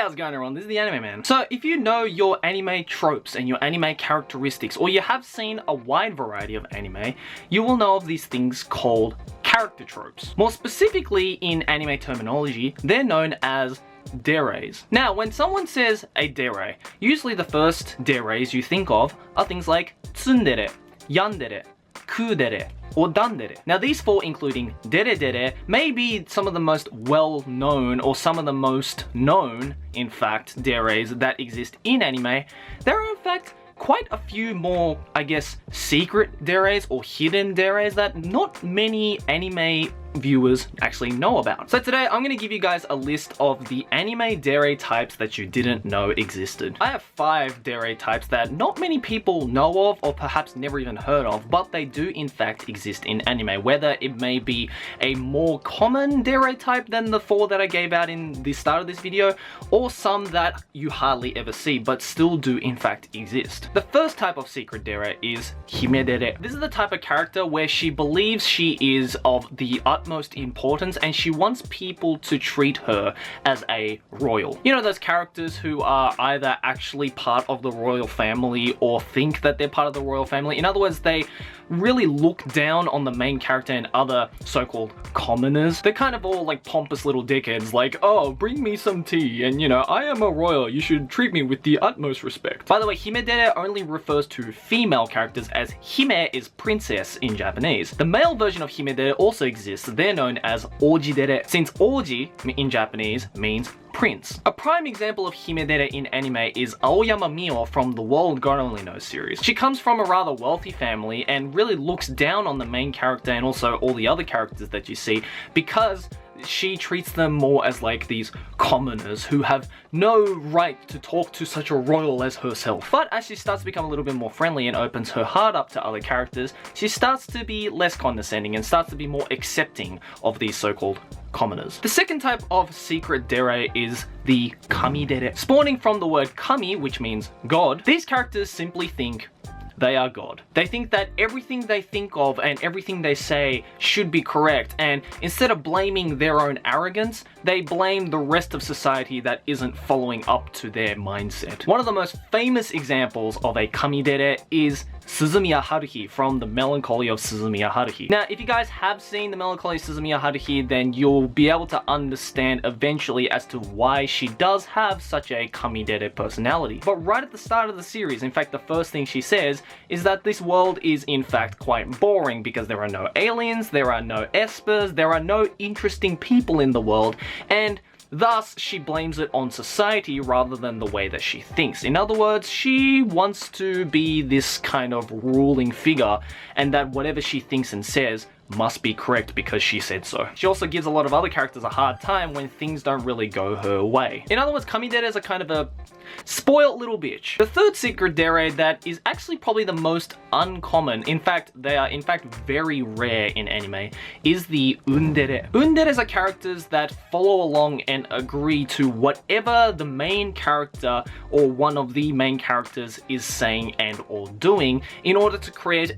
how's it going everyone? This is the Anime Man. So if you know your anime tropes and your anime characteristics, or you have seen a wide variety of anime, you will know of these things called character tropes. More specifically in anime terminology, they're known as DERE'S. Now, when someone says a dere, usually the first DERE'S you think of are things like tsundere, yandere, kudere, or dandere. Now these four, including deredere, may be some of the most well-known or some of the most known, in fact, DERE'S that exist in anime. There are in fact quite a few more, I guess, secret DERE'S or hidden DERE'S that not many anime viewers actually know about. So today I'm going to give you guys a list of the anime dere types that you didn't know existed. I have 5 dere types that not many people know of or perhaps never even heard of, but they do in fact exist in anime, whether it may be a more common dere type than the 4 that I gave out in the start of this video, or some that you hardly ever see but still do in fact exist. The first type of secret dere is HIMEDERE. This is the type of character where she believes she is of the utmost importance and she wants people to treat her as a royal. You know, those characters who are either actually part of the royal family or think that they're part of the royal family. In other words, they really look down on the main character and other so-called commoners. They're kind of all like pompous little dickheads, like, oh, bring me some tea, and you know, I am a royal, you should treat me with the utmost respect. By the way, HIMEDERE only refers to female characters, as hime is princess in Japanese. The male version of HIMEDERE also exists. They're known as ojidere, since oji in Japanese means prince. A prime example of HIMEDERE in anime is Aoyama Mio from the World God Only Knows series. She comes from a rather wealthy family and really looks down on the main character and also all the other characters that you see because she treats them more as like these commoners who have no right to talk to such a royal as herself. But as she starts to become a little bit more friendly and opens her heart up to other characters, she starts to be less condescending and starts to be more accepting of these so-called commoners. The second type of secret dere is the KANEDERE. Spawning from the word kami, which means God, these characters simply think they are God. They think that everything they think of and everything they say should be correct, and instead of blaming their own arrogance, they blame the rest of society that isn't following up to their mindset. One of the most famous examples of a KANEDERE is Suzumiya Haruhi from The Melancholy of Suzumiya Haruhi. Now, if you guys have seen The Melancholy of Suzumiya Haruhi, then you'll be able to understand eventually as to why she does have such a KANEDERE personality. But right at the start of the series, in fact, the first thing she says is that this world is in fact quite boring because there are no aliens, there are no espers, there are no interesting people in the world, and thus, she blames it on society rather than the way that she thinks. In other words, she wants to be this kind of ruling figure, and that whatever she thinks and says must be correct because she said so. She also gives a lot of other characters a hard time when things don't really go her way. In other words, KANEDERE is a kind of a spoiled little bitch. The third secret dere that is actually probably the most uncommon, in fact, they are in fact very rare in anime, is the yandere. Yanderes are characters that follow along and agree to whatever the main character or one of the main characters is saying and or doing in order to create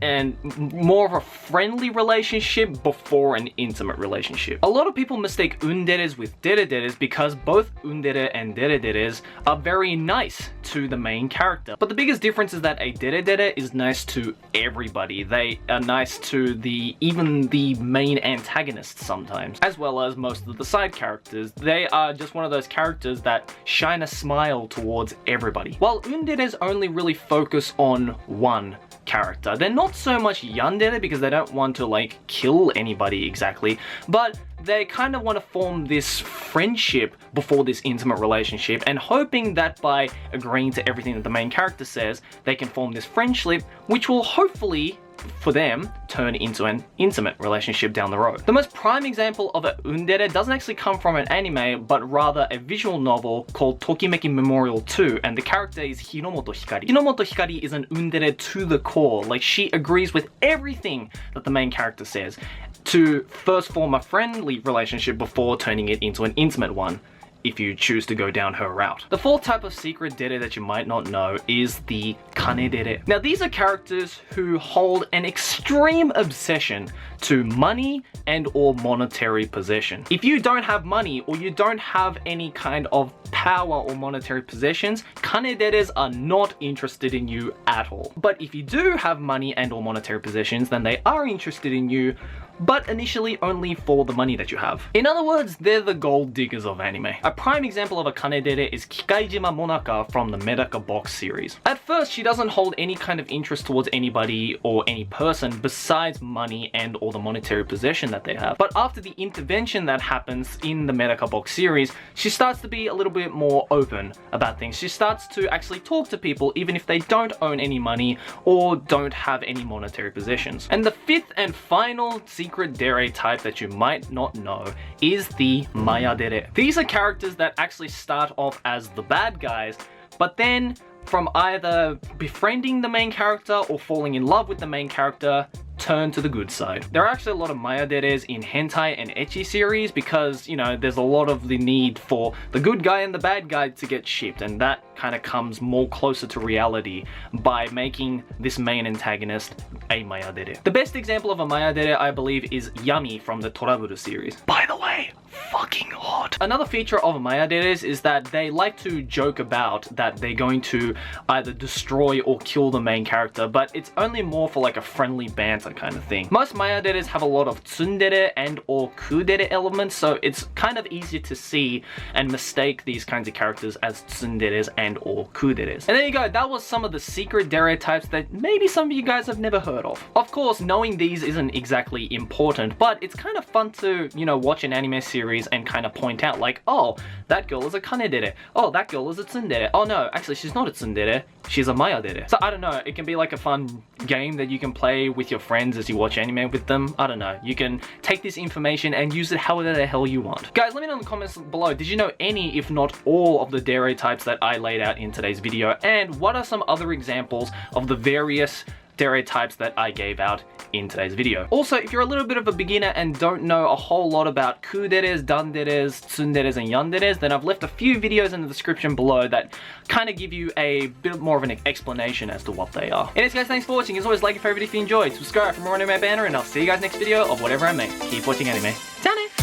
more of a friendly relationship before an intimate relationship. A lot of people mistake yanderes with derederes because both yandere and derederes are very nice to the main character. But the biggest difference is that a deredere is nice to everybody. They are nice to even the main antagonists sometimes, as well as most of the side characters. They are just one of those characters that shine a smile towards everybody. While yanderes only really focus on one character. They're not so much yandere because they don't want to like kill anybody exactly, but they kind of want to form this friendship before this intimate relationship, and hoping that by agreeing to everything that the main character says, they can form this friendship, which will hopefully, for them, turn into an intimate relationship down the road. The most prime example of a yandere doesn't actually come from an anime, but rather a visual novel called Tokimeki Memorial 2, and the character is Hinomoto Hikari. Hinomoto Hikari is an yandere to the core. Like, she agrees with everything that the main character says to first form a friendly relationship before turning it into an intimate one. if you choose to go down her route. The fourth type of secret dere that you might not know is the KANEDERE. Now these are characters who hold an extreme obsession to money and or monetary possession. If you don't have money or you don't have any kind of power or monetary possessions, KANEDEREs are not interested in you at all. But if you do have money and or monetary possessions, then they are interested in you, but initially only for the money that you have. In other words, they're the gold diggers of anime. A prime example of a KANEDERE is Kikaijima Monaka from the MAYADERE box series. At first, she doesn't hold any kind of interest towards anybody or any person besides money and or the monetary possession that they have. But after the intervention that happens in the MAYADERE box series, she starts to be a little bit more open about things. She starts to actually talk to people even if they don't own any money or don't have any monetary possessions. And the fifth and final secret dere type that you might not know is the MAYADERE. These are characters that actually start off as the bad guys, but then from either befriending the main character or falling in love with the main character, turn to the good side. There are actually a lot of MAYADEREs in hentai and ecchi series because, you know, there's a lot of the need for the good guy and the bad guy to get shipped, and that kind of comes more closer to reality by making this main antagonist a MAYADERE. The best example of a MAYADERE, I believe, is Yami from the Torabudu series. By the way, fucking hot. Another feature of MAYADEREs is that they like to joke about that they're going to either destroy or kill the main character, but it's only more for like a friendly banter kind of thing. Most MAYADEREs have a lot of tsundere and or kudere elements, so it's kind of easy to see and mistake these kinds of characters as tsunderes and or kuderes. And there you go, that was some of the secret dere types that maybe some of you guys have never heard of. Of course, knowing these isn't exactly important, but it's kind of fun to, you know, watch an anime series and kind of point out like, oh, that girl is a KANEDERE. Oh, that girl is a tsundere. Oh no, actually she's not a tsundere, she's a MAYADERE. So I don't know, it can be like a fun game that you can play with your friends as you watch anime with them. I don't know, you can take this information and use it however the hell you want. Guys, let me know in the comments below, did you know any, if not all, of the dere types that I laid out in today's video? And what are some other examples of the various dere types that I gave out in today's video? Also, if you're a little bit of a beginner and don't know a whole lot about kuderes, danderes, tsunderes, and yanderes, then I've left a few videos in the description below that kind of give you a bit more of an explanation as to what they are. Anyways guys, thanks for watching. As always, like your favorite if you enjoyed, subscribe for more anime banner, and I'll see you guys next video of whatever I make. Keep watching anime. Done it!